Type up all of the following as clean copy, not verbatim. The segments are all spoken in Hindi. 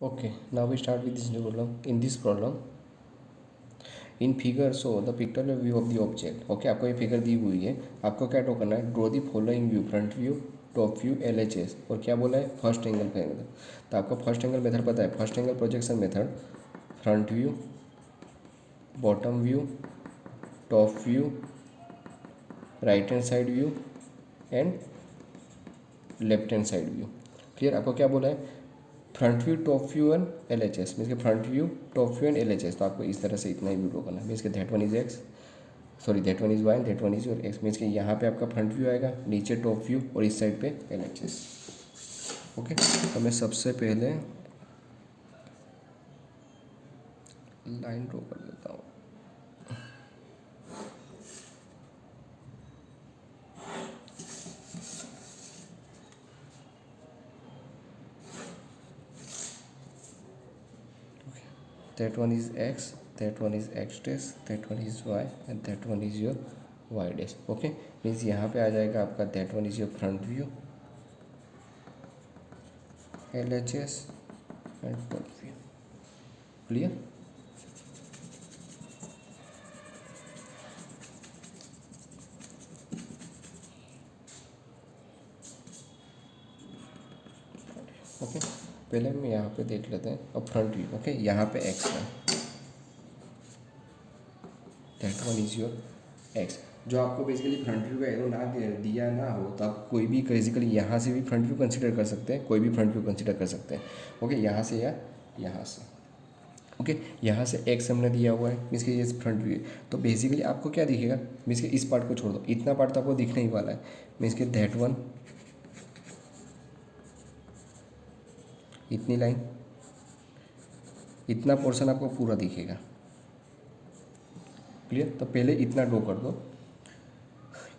Okay, now we start with this new problem. In this problem, in figure show the pictorial view of the object. Okay, आपको ये फिगर दी हुई है, आपको क्या ड्रॉ करना है, draw the following view, front view, top view, LHS, और क्या बोला है, फर्स्ट एंगल मेथड। तो आपको फर्स्ट एंगल मेथड पता है, first angle projection method, front view, bottom view, top view, right hand side view and left hand side view. Clear? आपको क्या बोला है, front view, top view and LHS, means के front view, top view and LHS। तो आपको इस तरह से इतना ही व्यू ड्रॉ करना है, मीन्स के that one is X, sorry that one is Y, that one is your X. Means के यहाँ पे आपका फ्रंट व्यू आएगा, नीचे टॉप व्यू और इस साइड पे LHS। ओके, तो मैं सबसे पहले लाइन ड्रॉ कर देता हूँ। That one is x, that one is x dash, that one is y and that one is your y dash. Okay, means यहाँ पे आ जाएगा आपका that one is your front view, LHS and top view. Clear? Okay, पहले हम यहाँ पे देख लेते हैं अब फ्रंट व्यू। ओके, यहाँ पे x है, that one is your x। जो आपको बेसिकली फ्रंट व्यू का एरो ना दिया ना हो तो आप कोई भी बेसिकली यहाँ से भी फ्रंट व्यू कंसिडर कर सकते हैं, कोई भी फ्रंट व्यू कंसिडर कर सकते हैं। ओके, यहाँ से या यहाँ से। ओके, यहाँ से x हमने दिया हुआ है, मीन्स कि ये फ्रंट व्यू है। तो बेसिकली आपको क्या दिखेगा, मीन्स कि इस पार्ट को छोड़ दो, इतना पार्ट तो आपको दिखने ही वाला है, मीन्स कि दैट वन, इतनी लाइन, इतना पोर्शन आपको पूरा दिखेगा। क्लियर? तो पहले इतना ड्रॉ कर दो।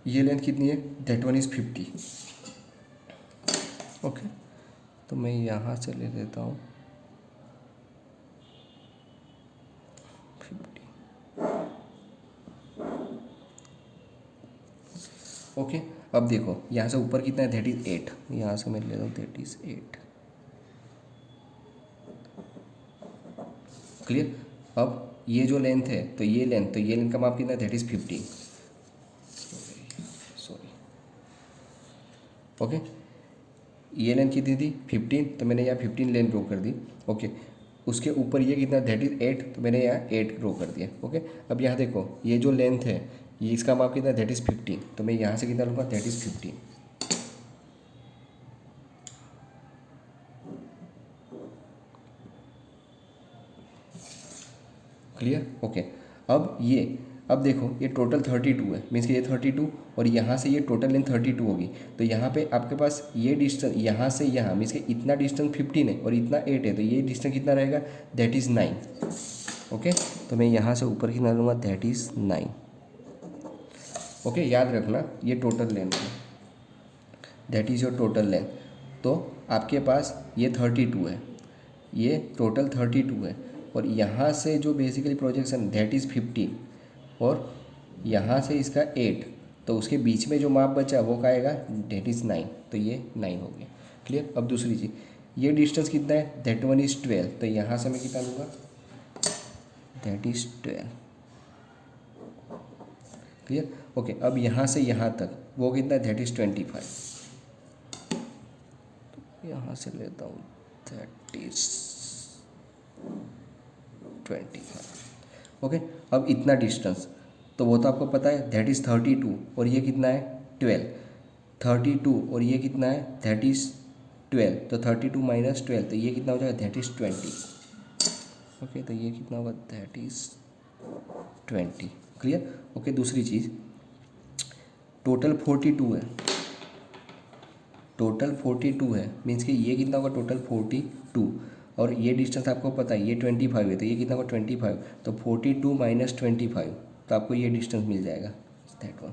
ये लेंथ कितनी है, दैट वन इज़ 50। ओके, तो मैं यहाँ से ले लेता हूँ 50। ओके, अब देखो यहाँ से ऊपर कितना है, दैट इज़ 8। यहाँ से मैं ले लेता हूँ दैट इज़ 8। क्लियर? अब ये जो लेंथ है, तो ये लेंथ का माप कितना है, दैट इज़ 50। सॉरी, ओके, ये लेंथ कितनी थी 15, तो मैंने यहाँ 15 लेंथ ड्रॉ कर दी। ओके, उसके ऊपर ये कितना, दैट इज़ 8, तो मैंने यहाँ 8 ड्रॉ कर दिया। ओके, अब यहाँ देखो ये जो लेंथ है, ये इसका माप कितना, दैट इज़ 15, तो मैं यहाँ से कितना लूँगा, दैट इज़ 15। क्लियर? ओके, अब देखो ये टोटल 32 है, मीन्स कि ये 32 और यहाँ से ये टोटल लेंथ 32 होगी। तो यहाँ पे आपके पास ये डिस्टेंस यहाँ से यहाँ, मीन्स कि इतना डिस्टेंस 15 है और इतना 8 है, तो ये डिस्टेंस कितना रहेगा, दैट इज़ 9। ओके, तो मैं यहाँ से ऊपर कितना लूँगा, दैट इज़ 9। ओके, याद रखना ये टोटल लेंथ है, that is your total length. तो आपके पास ये 32 है, ये टोटल 32 है, और यहाँ से जो बेसिकली प्रोजेक्शन दैट इज़ 15 और यहाँ से इसका 8, तो उसके बीच में जो माप बचा वो क्या आएगा, दैट इज़ 9, तो ये 9 हो गया। क्लियर? अब दूसरी चीज़, ये डिस्टेंस कितना है, दैट वन इज़ 12, तो यहाँ से मैं कितना लूँगा, दैट इज़ 12। क्लियर? ओके, अब यहाँ से यहाँ तक वो कितना है, दैट इज़ 25। यहाँ से लेता हूँ दैट इज़ 25। ओके, अब इतना डिस्टेंस तो वो तो आपको पता है, दैट इज़ 32 और ये कितना है, 12। 32 और ये कितना है, दैट इज़ 12, तो 32 माइनस 12, तो ये कितना हो जाएगा, दैट इज़ 20। ओके, तो ये कितना होगा, दैट इज़ 20। क्लियर? ओके, दूसरी चीज़, टोटल 42 है, टोटल 42 है, मीन्स कि ये कितना होगा, टोटल 42, और ये डिस्टेंस आपको पता है ये 25 है, तो ये कितना होगा, 25, तो 42 माइनस 25, तो आपको ये डिस्टेंस मिल जाएगा, दैट वन।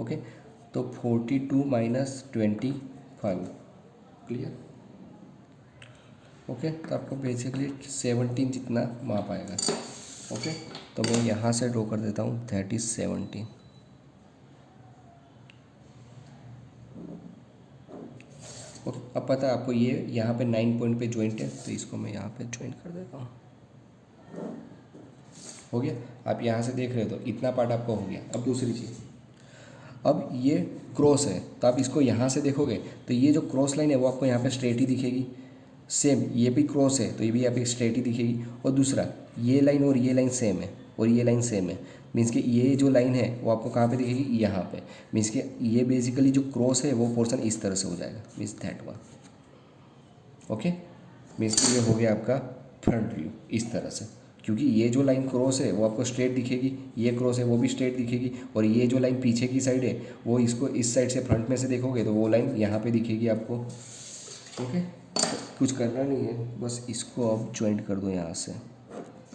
ओके, तो 42 माइनस 25। क्लियर? ओके, तो आपको बेसिकली 17 जितना माप आएगा। ओके, तो मैं यहाँ से ड्रॉ कर देता हूँ, दैट इज़ 17। ओके, अब अब पता है आपको ये यहाँ पे 9 पॉइंट पे ज्वाइंट है, तो इसको मैं यहाँ पे ज्वाइंट कर देता हूँ। हो गया। आप यहाँ से देख रहे हो तो इतना पार्ट आपका हो गया। अब दूसरी चीज़, अब ये क्रॉस है तो आप इसको यहाँ से देखोगे तो ये जो क्रॉस लाइन है वो आपको यहाँ पे स्ट्रेट ही दिखेगी। सेम ये भी क्रॉस है तो ये भी यहाँ पे स्ट्रेट ही दिखेगी। और दूसरा, ये लाइन और ये लाइन सेम है और ये लाइन सेम है, मीन्स कि ये जो लाइन है वो आपको कहाँ पे दिखेगी, यहाँ पे। मीन्स कि ये बेसिकली जो क्रॉस है वो पोर्शन इस तरह से हो जाएगा, means that one. Okay, means कि ये हो गया आपका फ्रंट व्यू इस तरह से, क्योंकि ये जो लाइन क्रॉस है वो आपको स्ट्रेट दिखेगी, ये क्रॉस है वो भी स्ट्रेट दिखेगी, और ये जो लाइन पीछे की साइड है वो इसको इस साइड से फ्रंट में से देखोगे तो वो लाइन यहाँ पे दिखेगी आपको। ओके, तो कुछ करना नहीं है, बस इसको आप ज्वाइंट कर दो यहाँ से,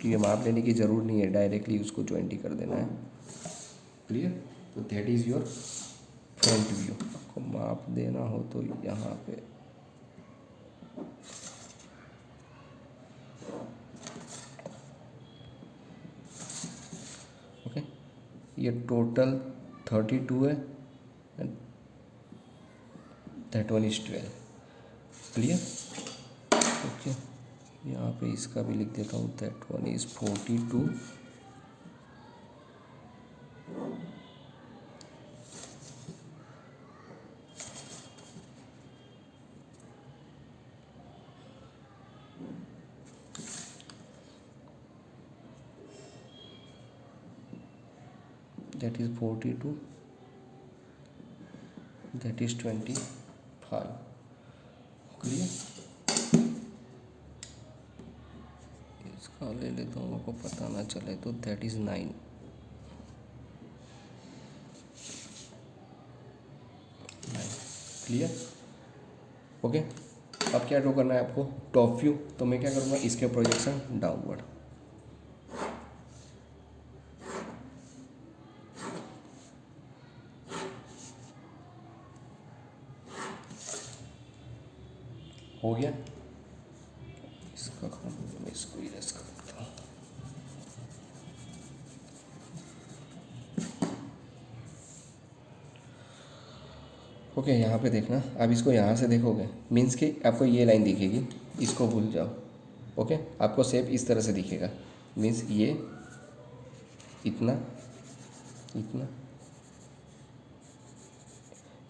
क्योंकि माप लेने की ज़रूर नहीं है, डायरेक्टली उसको ज्वाइंट ही कर देना है। क्लियर? तो that is your front view. आपको माप देना हो तो यहाँ पे ओके, ये टोटल 32 है and that one is 12। Clear? Okay, यहाँ पे इसका भी लिख देता हूँ, that one is 42 that is 42, that is 25। Clear? इसका ले लेता हूँ, आपको पता ना चले तो दैट इज़ 9। क्लियर? ओके, अब क्या ड्रॉ करना है आपको, टॉप व्यू। तो मैं क्या करूँगा, इसके प्रोजेक्शन डाउनवर्ड। हो गया, इसका मैं इसको इरेज कर देता हूँ। ओके, यहाँ पे देखना, आप इसको यहाँ से देखोगे मीन्स कि आपको ये लाइन दिखेगी, इसको भूल जाओ। ओके, आपको शेप इस तरह से दिखेगा, मीन्स ये इतना इतना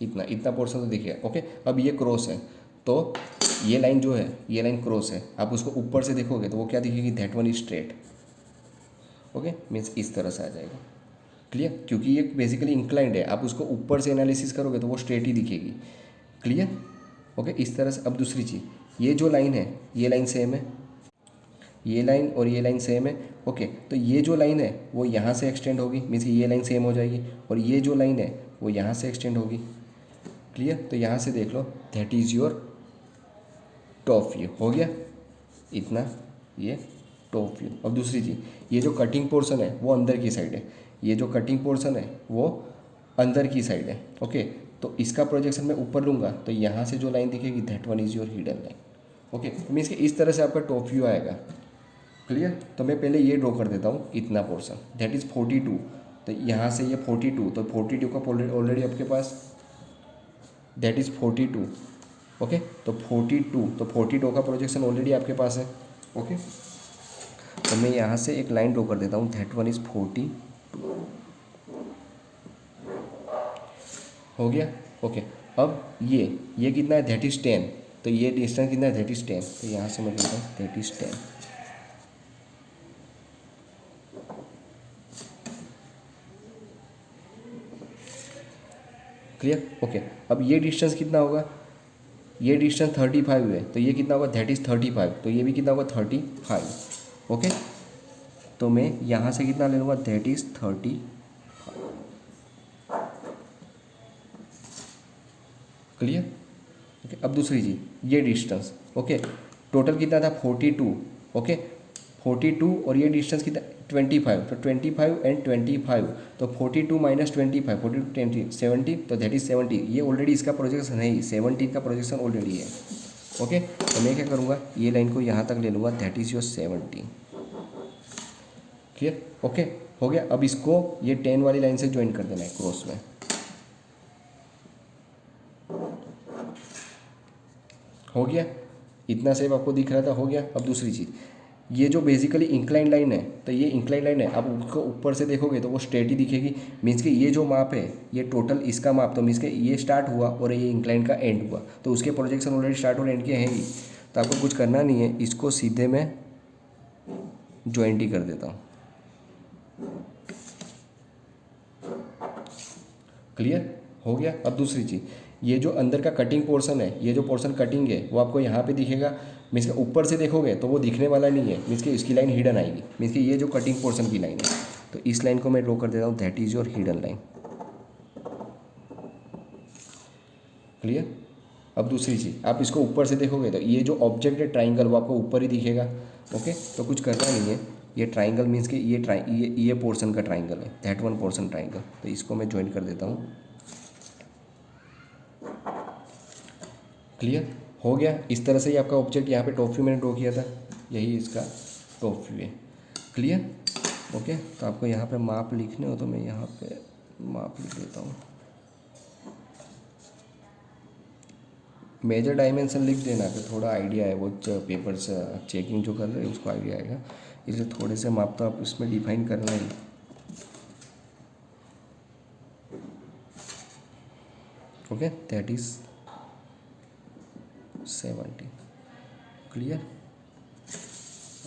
इतना इतना पोर्शन तो दिखेगा। ओके, अब ये क्रॉस है तो ये लाइन जो है, ये लाइन क्रॉस है, आप उसको ऊपर से देखोगे तो वो क्या दिखेगी, that one is straight. Okay, means इस तरह से आ जाएगा। क्लियर? क्योंकि ये बेसिकली इंक्लाइंड है, आप उसको ऊपर से एनालिसिस करोगे तो वो स्ट्रेट ही दिखेगी। क्लियर? ओके, इस तरह से। अब दूसरी चीज़, ये जो लाइन है ये लाइन सेम है, ये लाइन और ये लाइन सेम है। ओके, तो ये जो लाइन है वो यहाँ से एक्सटेंड होगी, मीन्स ये लाइन सेम हो जाएगी, और ये जो लाइन है वो यहाँ से एक्सटेंड होगी। क्लियर? तो यहाँ से देख लो, that is your top view. हो गया इतना, ये टॉप व्यू। अब दूसरी चीज़, ये जो कटिंग पोर्शन है वो अंदर की साइड है, ये जो कटिंग पोर्शन है वो अंदर की साइड है। ओके, तो इसका प्रोजेक्शन मैं ऊपर लूँगा तो यहाँ से जो लाइन दिखेगी that one is your hidden line. Okay, means कि इस तरह से आपका टॉप व्यू आएगा। क्लियर? तो मैं पहले ये ड्रॉ कर देता हूँ, इतना पोर्शन दैट इज़ 42। तो यहाँ से ये 42, तो 42 का ऑलरेडी आपके पास दैट इज़ 42। ओके, तो 42, तो 42 का प्रोजेक्शन ऑलरेडी आपके पास है। ओके, तो मैं यहाँ से एक लाइन ड्रॉ कर देता हूँ, दैट वन इज़ 42। हो गया? ओके, अब ये कितना है, दैट इज़ 10। तो ये डिस्टेंस कितना है, दैट इज़ 10। तो यहाँ से मैं लिखता हूँ दैट इज़ 10। क्लियर? ओके, अब ये डिस्टेंस कितना होगा, ये डिस्टेंस 35 है, तो ये कितना होगा, दैट इज़ 35। तो ये भी कितना होगा, 35। ओके, तो मैं यहाँ से कितना ले लूँगा, दैट इज़ 30। क्लियर? ओके, अब दूसरी चीज़, ये डिस्टेंस। ओके, टोटल कितना था, 42। ओके, 42 और ये डिस्टेंस कितना, 25। तो 25 एंड 25, तो 42 माइनस 25, 42 20 70, तो दैट इज़ 70। ये ऑलरेडी इसका प्रोजेक्शन है ही, 70 का प्रोजेक्शन ऑलरेडी है। ओके, तो मैं क्या करूँगा, ये लाइन को यहाँ तक ले लूँगा, that is your 70। Clear? Okay, हो गया। अब इसको ये 10 वाली लाइन से ज्वाइन कर देना है क्रॉस में। हो गया, इतना सेप आपको दिख रहा था, हो गया। अब दूसरी चीज़, ये जो बेसिकली इंक्लाइन लाइन है, तो ये इंक्लाइन लाइन है, आप उसको ऊपर से देखोगे तो वो स्ट्रेट ही दिखेगी। मीन्स कि ये जो माप है ये टोटल इसका माप, तो मीन्स कि ये स्टार्ट हुआ और ये इंक्लाइन का एंड हुआ, तो उसके प्रोजेक्शन ऑलरेडी स्टार्ट और एंड के हैं ही, तो आपको कुछ करना नहीं है, इसको सीधे मैं ज्वाइंट ही कर देता हूँ। क्लियर हो गया। अब दूसरी चीज़, ये जो अंदर का कटिंग पोर्शन है, ये जो पोर्शन कटिंग है वो आपको यहाँ पे दिखेगा। मीन्स के ऊपर से देखोगे तो वो दिखने वाला नहीं है, मीन्स कि इसकी लाइन हिडन आएगी। मीन्स कि ये जो कटिंग पोर्शन की लाइन है, तो इस लाइन को मैं ड्रॉ कर देता हूँ, that is your hidden line. Clear. अब दूसरी चीज़, आप इसको ऊपर से देखोगे तो ये जो ऑब्जेक्ट है ट्राइंगल, वो आपको ऊपर ही दिखेगा। ओके, तो कुछ करना नहीं है, ये ट्राइंगल मीन्स कि ये पोर्शन का ट्राइंगल है, दैट वन पोर्शन ट्राइंगल, तो इसको मैं ज्वाइन कर देता हूँ। क्लियर हो गया। इस तरह से ही आपका ऑब्जेक्ट यहाँ पे टॉप व्यू मैंने ड्रॉ किया था, यही इसका टॉप व्यू है। क्लियर। ओके, तो आपको यहाँ पे माप लिखने हो तो मैं यहाँ पे माप लिख देता हूँ। मेजर डायमेंशन लिख देना, कि थोड़ा आइडिया है, वो पेपर से चेकिंग जो कर रहे हैं उसको आइडिया आएगा, इसलिए थोड़े से माप तो आप इसमें डिफाइन करना ही। Okay, that is 70। Clear.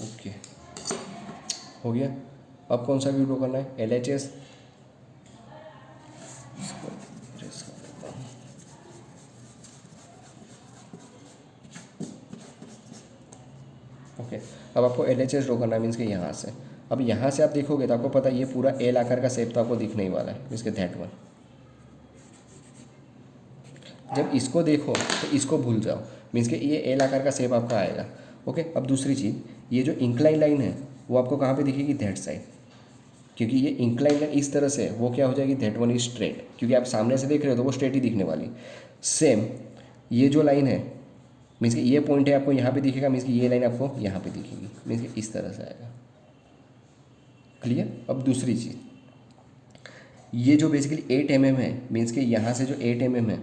Okay, हो गया। अब कौन सा व्यू ड्रॉ करना है, LHS। ओके, अब आपको LHS ड्रॉ करना है, मीन्स कि यहाँ से। अब यहाँ से आप देखोगे तो आपको पता है ये पूरा एल आकार का शेप तो आपको दिखने ही वाला है, मीन्स कि दैट वन। जब इसको देखो तो इसको भूल जाओ, मीन्स कि ये एल आकार का शेप आपका आएगा। ओके, अब दूसरी चीज़, ये जो इंक्लाइन लाइन है वो आपको कहाँ पे दिखेगी, दैट साइड, क्योंकि ये इंक्लाइन लाइन इस तरह से वो क्या हो जाएगी, दैट वन इज स्ट्रेट, क्योंकि आप सामने से देख रहे हो तो वो स्ट्रेट ही दिखने वाली। सेम ये जो लाइन है, मीन्स कि ये पॉइंट है आपको यहाँ पे दिखेगा, मीन्स कि ये लाइन आपको यहाँ पे दिखेगी, मीन्स कि इस तरह से आएगा। क्लियर। अब दूसरी चीज़, ये जो बेसिकली 8 mm है, मीन्स कि यहाँ से जो 8 mm है,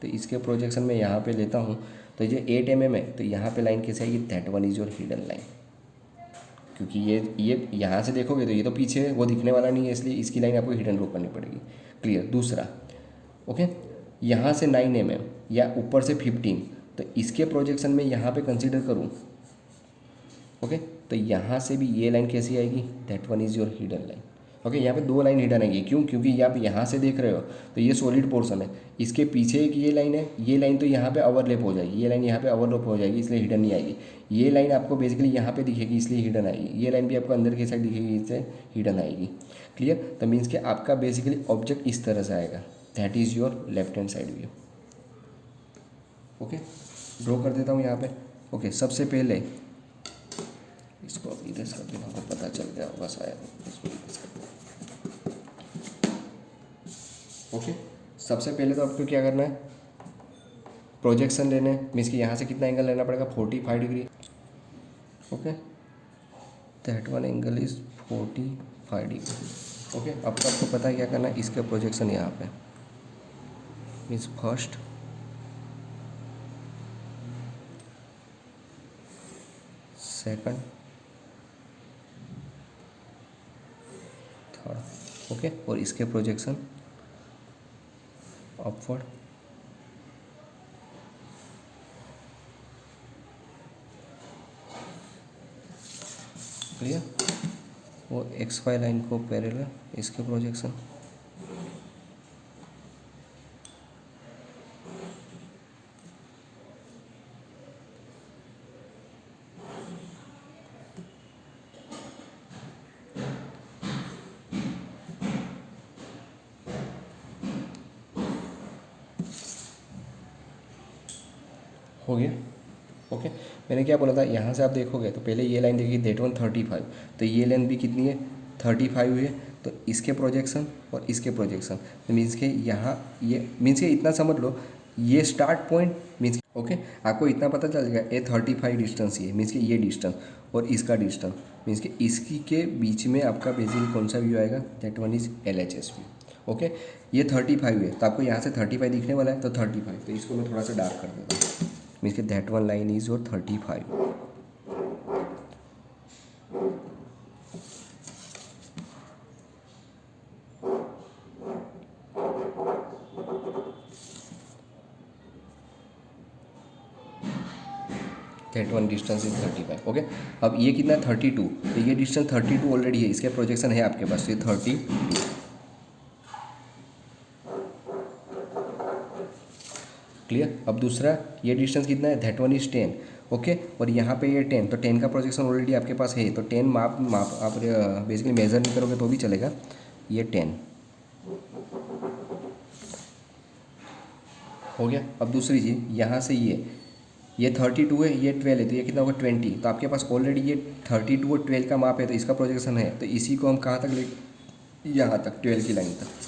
तो इसके प्रोजेक्शन में यहाँ पे लेता हूँ, तो जो 8 mm है, तो यहाँ पे लाइन कैसे आएगी, that one is your hidden line, क्योंकि ये यहाँ से देखोगे तो ये तो पीछे है, वो दिखने वाला नहीं है, इसलिए इसकी लाइन आपको हिडन ड्रॉ करनी पड़ेगी। क्लियर। दूसरा, ओके, यहाँ से 9 mm या ऊपर से 15, तो इसके प्रोजेक्शन में यहाँ पे कंसीडर करूँ, ओके, तो यहाँ से भी ये लाइन कैसी आएगी, that one is your hidden line. Okay, यहाँ पे 2 लाइन हिडन आएगी, क्यों, क्योंकि आप यहाँ से देख रहे हो तो ये सॉलिड पोर्शन है, इसके पीछे एक ये लाइन है, ये लाइन तो यहाँ पे ओवरलैप हो जाएगी, ये लाइन यहाँ पे ओवरलैप हो जाएगी, इसलिए हिडन नहीं आएगी। ये लाइन आपको बेसिकली यहाँ पे दिखेगी, इसलिए हिडन आएगी। ये लाइन भी आपको अंदर की साइड दिखेगी, इससे हिडन आएगी। क्लियर। तो मीन्स कि आपका बेसिकली ऑब्जेक्ट इस तरह से आएगा, that is your left hand side view. Okay, draw कर देता हूँ यहाँ पे। ओके, सबसे पहले इसको इरेज कर देना, आपको पता चल गया होगा शायद, इसको इरेज कर देना। ओके, सबसे पहले तो आपको क्या करना है, प्रोजेक्शन लेने, मीन्स कि यहाँ से कितना एंगल लेना पड़ेगा, 45 degree. Okay, that one angle is 45 degree. Okay, अब तो आपको पता है क्या करना है, इसका प्रोजेक्शन यहाँ पे, means first, second, third. Okay, और इसके प्रोजेक्शन अपवर्ड, क्लियर। वो XY लाइन को पैरेलल, इसके प्रोजेक्शन, हो गया। ओके, मैंने क्या बोला था, यहाँ से आप देखोगे तो पहले ये लाइन देखिए, दैट वन 35, तो ये लाइन भी कितनी है, 35 हुई है, तो इसके प्रोजेक्शन और इसके प्रोजेक्शन, तो मीन्स के यहाँ ये, मीन्स के इतना समझ लो, ये स्टार्ट पॉइंट मीन्स, ओके, आपको इतना पता चल जाएगा, ये 35 डिस्टेंस ये, मीन्स कि ये डिस्टेंस और इसका डिस्टेंस, मीन्स कि इसकी के बीच में आपका बेसिकली कौन सा व्यू आएगा, that one is LHS view. Okay, ये 35 है, तो आपको यहाँ से 35 दिखने वाला है, तो 35, तो इसको मैं थोड़ा सा डार्क कर देता हूँ। मीन्स के that one line is your 35। That one distance is 35। Okay, अब ये कितना 32, तो ये डिस्टेंस 32 ऑलरेडी है, इसका प्रोजेक्शन है आपके पास, ये 32। क्लियर। अब दूसरा ये डिस्टेंस कितना है, दैट वन इज 10। ओके, और यहाँ पे ये 10, तो 10 का प्रोजेक्शन ऑलरेडी आपके पास है, तो 10 माप आप बेसिकली मेजर नहीं करोगे तो भी चलेगा। ये 10 हो गया। अब दूसरी चीज़, यहाँ से ये 32 है, ये 12 है, तो ये कितना होगा 20। तो आपके पास ऑलरेडी ये 32 और 12 का माप है, तो इसका प्रोजेक्शन है, तो इसी को हम कहाँ तक ले, यहाँ तक 12 की लाइन तक।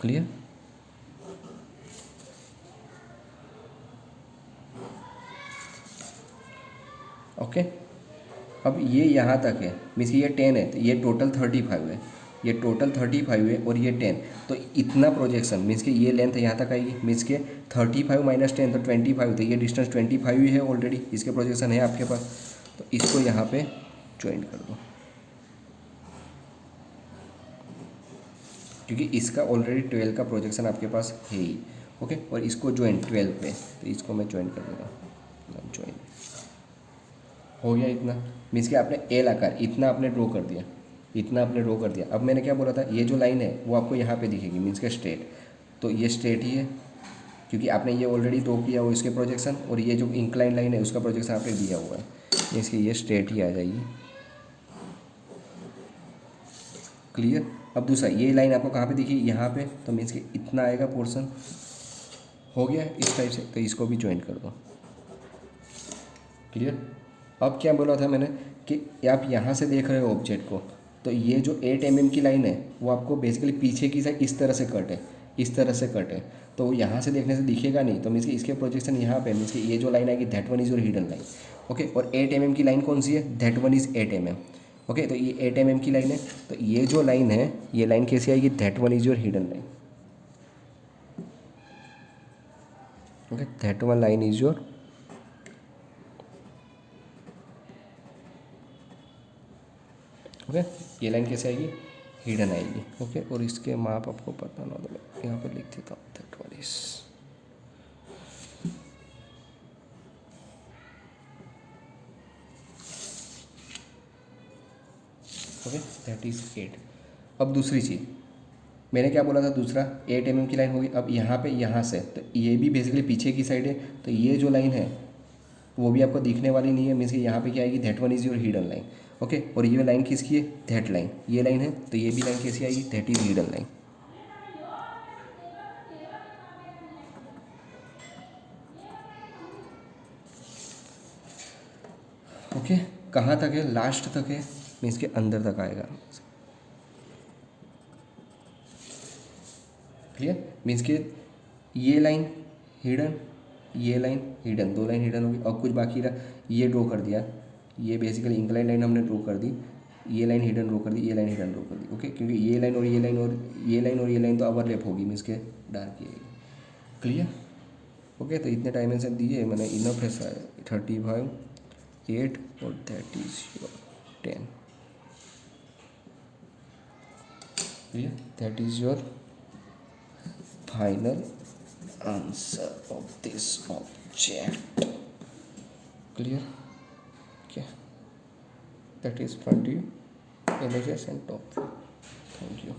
क्लियर। ओके, अब ये यहाँ तक है, मीन्स कि ये 10 है, तो ये टोटल 35 है, ये टोटल 35 है, और ये 10, तो इतना प्रोजेक्शन मीन्स कि ये लेंथ यहाँ तक आएगी, मीन्स के 35 माइनस 10 तो 25, तो ये डिस्टेंस 25 ही है ऑलरेडी, इसके प्रोजेक्शन है आपके पास, तो इसको यहाँ पे ज्वाइन कर दो, क्योंकि इसका ऑलरेडी 12 का प्रोजेक्शन आपके पास है ही। ओके, और इसको ज्वाइन 12 पे, तो इसको मैं ज्वाइन कर देता हूँ, ज्वाइन हो गया। इतना मीन्स कि आपने एल आकार इतना आपने ड्रॉ कर दिया, इतना आपने ड्रॉ कर दिया। अब मैंने क्या बोला था, ये जो लाइन है वो आपको यहाँ पे दिखेगी, मीन्स के स्ट्रेट, तो ये स्ट्रेट ही है, क्योंकि आपने ये ऑलरेडी ड्रॉ किया हुआ इसके प्रोजेक्शन, और ये जो इंक्लाइन लाइन है उसका प्रोजेक्शन आपने दिया हुआ है, मीन्स कि ये स्ट्रेट ही आ जाएगी। क्लियर। अब दूसरा, ये लाइन आपको कहाँ पे दिखी, यहाँ पे, तो मीन्स कि इतना आएगा पोर्शन, हो गया इस टाइप से, तो इसको भी ज्वाइन कर दो। क्लियर। अब क्या बोला था मैंने कि आप यहाँ से देख रहे हो ऑब्जेक्ट को, तो ये जो 8 mm की लाइन है वो आपको बेसिकली पीछे की साइड इस तरह से कट है, इस तरह से कट है, तो यहाँ से देखने से दिखेगा नहीं, तो मीन्स कि इसके प्रोजेक्शन यहाँ पे, मीन्स कि ये जो लाइन आएगी that one is your hidden line. Okay, और 8 mm की लाइन कौन सी है, that one is 8 mm। Okay, तो ये 8 mm की लाइन है, तो ये जो लाइन है ये लाइन कैसे आएगी, that one is your hidden line. Okay, that one line is your, okay, ये लाइन कैसे आएगी, हिडन आएगी। ओके, और इसके माप आपको पता ना, तो मैं यहाँ पर लिख देता हूँ, that one is, okay, that is 8। अब दूसरी चीज़ मैंने क्या बोला था, दूसरा 8 mm की लाइन होगी। अब यहाँ पे, यहाँ से, तो ये भी बेसिकली पीछे की साइड है, तो ये जो लाइन है वो भी आपको दिखने वाली नहीं है, मीन्स कि यहाँ पे क्या आएगी, that one is your hidden line. Okay, और ये लाइन किसकी है, दैट लाइन, ये लाइन है, तो ये भी लाइन कैसी आएगी, that is hidden line. Okay, कहाँ तक है, लास्ट तक है, मीन्स के अंदर तक आएगा। क्लियर। मीन्स के ये लाइन हिडन, ये लाइन हिडन, दो लाइन हिडन होगी, और कुछ बाकी रहा, ये ड्रॉ कर दिया, ये बेसिकली इंक्लाइन लाइन हमने ड्रॉ कर दी, ये लाइन हिडन ड्रॉ कर दी, ये लाइन हिडन ड्रॉ कर दी। ओके, क्योंकि ये लाइन और ये लाइन और ये लाइन और ये लाइन तो ओवरलैप होगी, मीन्स के डार्क की आएगी। क्लियर। ओके, तो इतने डायमेंशन दिए मैंने, इनफ है सारे, 35, 8 और that is your 10। Clear, that is your final answer of this object. Clear. Okay, that is front view, images and top view. Thank you.